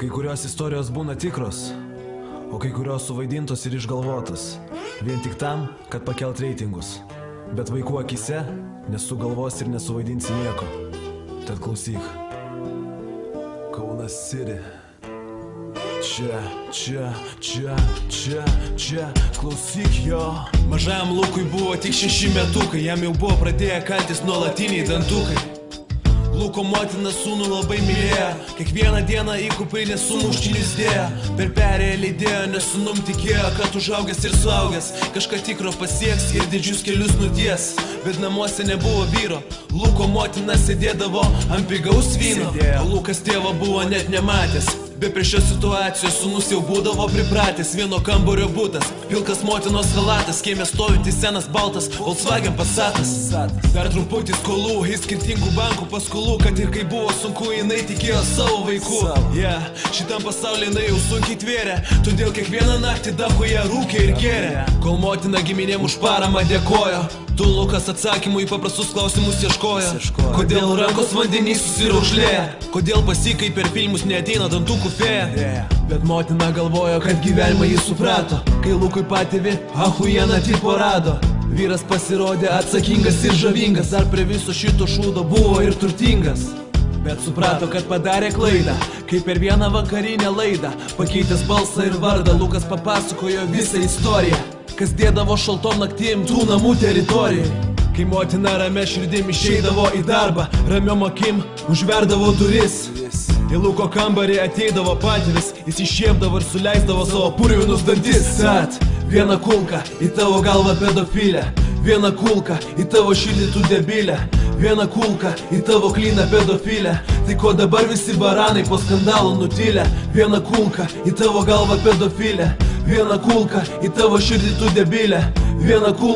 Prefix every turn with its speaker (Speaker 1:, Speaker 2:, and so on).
Speaker 1: Kai kurios istorijos būna tikros, o kai kurios suvaidintos ir išgalvotas, vien tik tam, kad pakelt reitingus. Bet vaikų akise nesugalvos ir nesuvaidinsi nieko. Tad klausyk. Kaunas City. Čia, klausyk jo.
Speaker 2: Mažam Lukui buvo tik 6 metukai, jam jau buvo pradėję kaltis nuolatiniai dantukai. Luko motina sūnų labai mylėjo, kiekvieną dieną į kuprinę sumuštinius dėjo. Per perėją lydėjo, nes sūnum tikėjo, kad užaugęs ir suaugęs kažką tikro pasieks ir didžius kelius nuties. Bet namuose nebuvo vyro, Luko motina sėdėdavo ant pigaus vyno, o Lukas tėvo buvo net nematęs. Be prie šios situacijos sūnus jau būdavo pripratęs. Vieno kambario butas, pilkas motinos halatas, kieme stovintis senas baltas Volkswagen Passatas. Dar truputį skolų, į skirtingų bankų paskolų, kad ir kai buvo sunku, jinai tikėjo savo vaikų. Šitam pasaulyje jinai jau sunkiai tvėrė, todėl kiekvieną naktį dachuje rūkė ir gėrė. Kol motina giminėm už paramą dėkojo, tu Lukas atsakymų į paprastus klausimus ieškojo. Kodėl rankos vandenys susiraukšlėja, kodėl pasikai per filmus neateina dantukų fėja. Bet motina galvojo, kad gyvenimą jis suprato, kai Lukui patėvi ahujeną tipo rado. Vyras pasirodė atsakingas ir žavingas, dar prie viso šito šūdo buvo ir turtingas. Bet suprato, kad padarė klaidą, kai per vieną vakarinę laidą, pakeitęs balsą ir vardą, Lukas papasakojo visą istoriją, kas dėdavo šaltom naktim tų namų teritorijai. Kai motina ramia širdim išeidavo į darbą, ramiom akim užverdavo duris. Į Luko kambarį ateidavo patėvis, jis iššiepdavo ir suleisdavo savo purvinus dantis. Sat, viena kulka į tavo galvą pedofilę, viena kulka į tavo širdį tu debilę, viena kulka į tavo klyną pedofilę. Tai ko dabar visi baranai po skandalų nutilę? Viena kulka į tavo galvą pedofilę, viena kulka į tavo širdį tu debilę, viena kulka.